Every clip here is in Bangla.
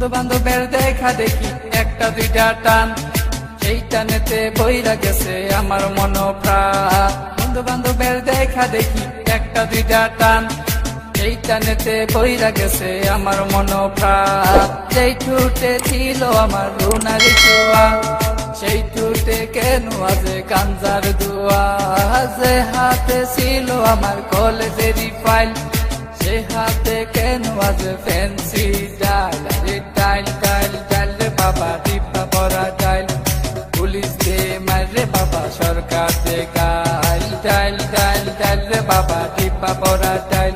বন্ধু বান্ধবের দেখা দেখি একটা দুইটা টান, সেই টানেতে বইরা গেছে আমার মন প্রাণ। বন্ধু বান্ধবের দেখা দেখি একটা দুইটা টান, সেই টানেতে বইরা গেছে আমার মন প্রাণ। যেই ঠুটে ছিল আমার রুনার ছোঁয়া, সেই ঠুটে কেন আজ গাঞ্জার দুয়া। যে হাতে ছিল আমার কলেজেরই ফাইল, সে হাতে কেন আজ ফ্যান্সি ডাইল। আরে ডাইল ডাইল ডাইল রে বাবা, টিপা পরা ডাইল, পুলিশ দে মারে বাবা, সরকার দে গাইল। ডাইল ডাইল ডাইল রে বাবা, টিপা পরা ডাইল,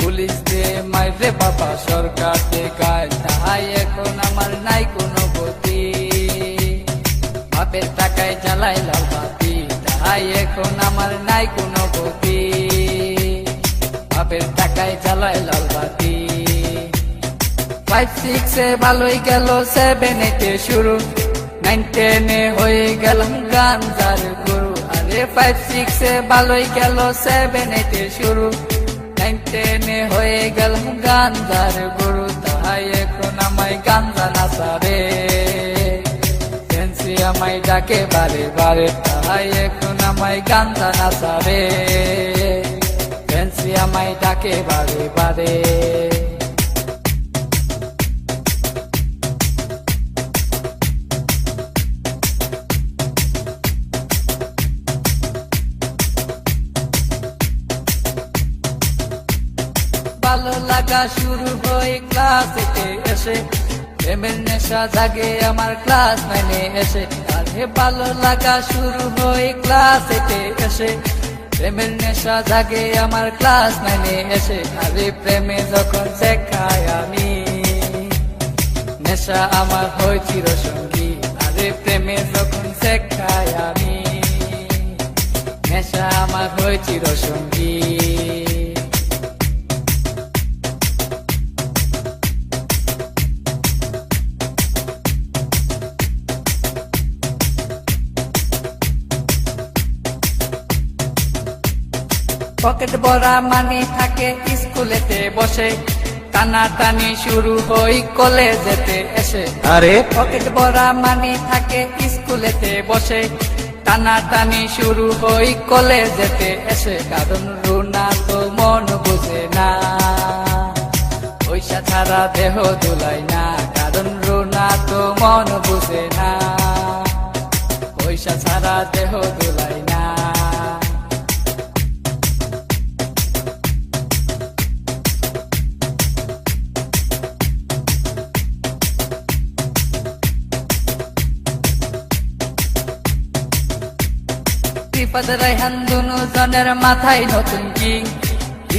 পুলিশ দে মারে বাবা, সরকার দে গাইল। তাই এখন আমার নাই কোনো গতি, বাপের টাকায় জ্বালাই লাল বাতি। তাই এখন আমার নাই কোনো গতি, বাপের টাকায় জ্বালায় লাল বাতি। 5-6 এ ভালোই গেল, 7 8 শুরু, 9-10 হয়ে গেলাম গাঞ্জার গুরু। আরে 5-6 এ ভালোই গেল, 7 8 শুরু, 9-10 হয়ে গেলাম গাঞ্জার গুরু। তাই এখন আমায় গাঞ্জা নাচারে, ফ্যান্সি আমায় ডাকে বারে বারে। তাই এখন আমায় গাঞ্জা নাচারে, ফ্যান্সি আমায় ডাকে বারে বারে। ভালো লাগা শুরু হয় ক্লাস 8 এসে, প্রেমের নেশা জাগে আমার ক্লাস 9 এসে। আরে ভালো লাগা শুরু হয় ক্লাস 8 এসে, প্রেমের নেশা জাগে আমার ক্লাস 9 এসে। আরে প্রেমে যখন দেখায় আমি, নেশা আমার হয় চিরসঙ্গী। আরে প্রেমে যখন দেখায় আমি, নেশা আমার হয় চিরসঙ্গী। পকেট ভরা মানি থাকে স্কুলেতে বসে, টানা টানি শুরু হই কলেজেতে এসে। আরে পকেট ভরা মানি থাকে স্কুলেতে বসে, টানা টানি শুরু হই কলেজেতে এসে। কারণ রুনা তো মন বুঝে না, পয়সা ছাড়া দেহ দুলাই না। কারণ রুনা তো মন বুঝে না, পয়সা ছাড়া দেহ দুলাই না। রিফাত রায়হান দুনো জনের মাথায় নতুন কিং,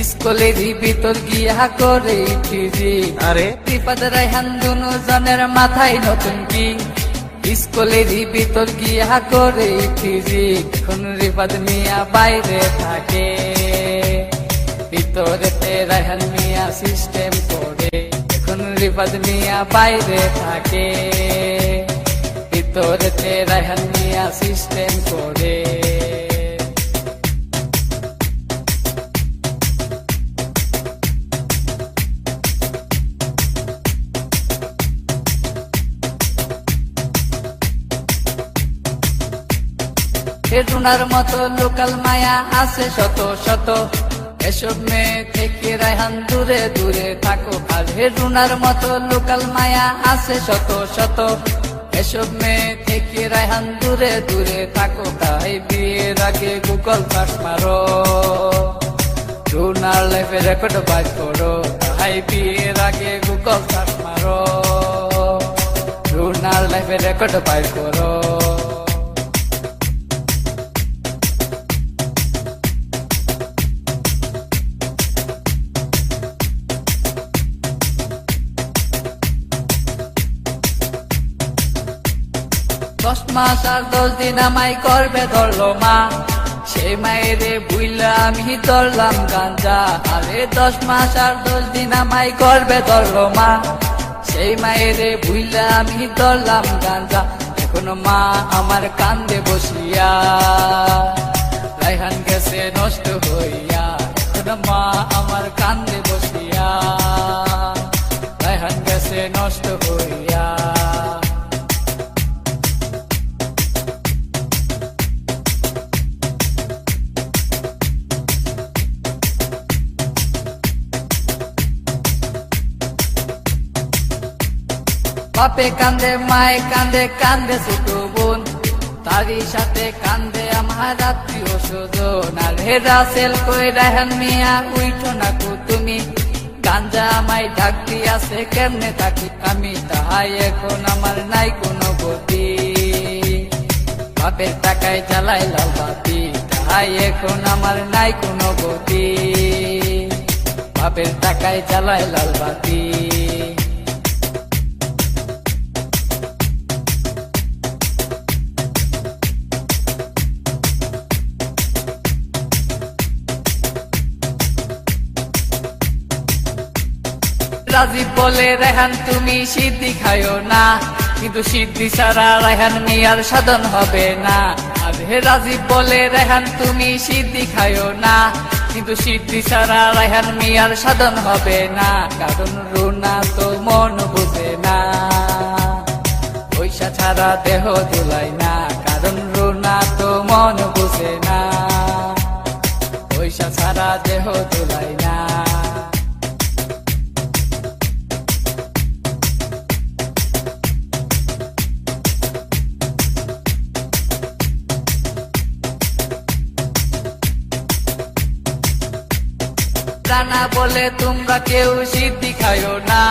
স্কুলেরই ভিতর গিয়া করে টিজিং। আরে রিফাত রায়হান দুনো জনের মাথায় নতুন কিং, স্কুলেরই ভিতর গিয়া করে টিজিং। এখন রিফাত মিয়া বাইরে থাকে, ভিতরেতে রায়হান মিয়া সিস্টেম করে। এখন রিফাত মিয়া বাইরে থাকে, ভিতরেতে রায়হান মিয়া সিস্টেম করে। রুনার মতো লোকাল মায়া আছে শত শত, এসব মেয়ে থেকে রায়হান দূরে দূরে থাকো। আর রুনার মতো লোকাল মায়া আছে শত শত, এসব মেয়ে থেকে রায়হান দূরে দূরে থাকো। তাই বিয়ের আগে গুগল সার্চ মারো, রুনার লাইফে রেকর্ড বাইর করো। তাই বিয়ের আগে গুগল সার্চ মারো, রুনার লাইফে রেকর্ড বাইর করো। দশ মাস আর 10 দিন আমায় করবে ধরলো মা, সেই মায়েরে বুইলা আমি ধরলাম গাঞ্জা। আরে 10 মাস আর 10 দিন আমায় করবে ধরলো মা, সেই মায়েরে বুইলা আমি ধরলাম গাঞ্জা। এখন মা আমার কান্দে বসিয়া, রায়হান গেছে নষ্ট হইয়া। এখন মা আমার কান্দে বসিয়া, রায়হান গেছে গেছে নষ্ট হইয়া। বাপে কান্দে মায়ে কান্দে কান্দে ছোট বোন, তারই সাথে কান্দে আমার আত্মীয় স্বজন। আর হেরা সেল কই রায়হান মিয়া উইঠো না কো তুমি, গাঞ্জা আমায় ডাক দিয়াছে কেমনে থাকি আমি, তাহাই এখন আমার নাই কোনো গতি। বাপের টাকায় জ্বালাই লাল বাতি, তাহাই এখন আমার নাই কোনো গতি। বাপের টাকায় জ্বালাই লাল বাতি। রাজীব বলে রেহান তুমি সিদ্ধি খায়ো না, কিন্তু সিদ্ধি ছাড়া রেহান মিয়ার সাধন হবে না। আর হে রাজীব বলে রেহান তুমি সিদ্ধি খায়ো না, কিন্তু সিদ্ধি ছাড়া রেহান মিয়ার সাধন হবে না। কারণ রুনা তো মন বুঝে না, পয়সা ছাড়া দেহ দুলাই না। কারণ রুনা তো মন বুঝে না, পয়সা ছাড়া দেহ দুলাই না। রানা বলে তোমরা কেউ সিদ্ধি খায়ো না,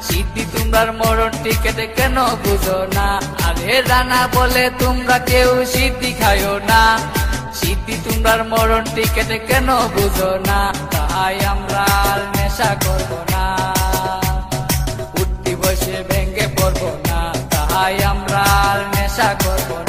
সিদ্ধি তোমরার মরণ টিকেটে কেন বুঝো না। আরে রানা বলে তোমরা কেউ সিদ্ধি খায়ো না, সিদ্ধি তোমরার মরণ টিকেটে কেন বুঝো না। তাই আমরা আর নেশা করবো না, উঠতি বসে ভেঙ্গে পড়বো না। তাই আমরা আর নেশা করবো না।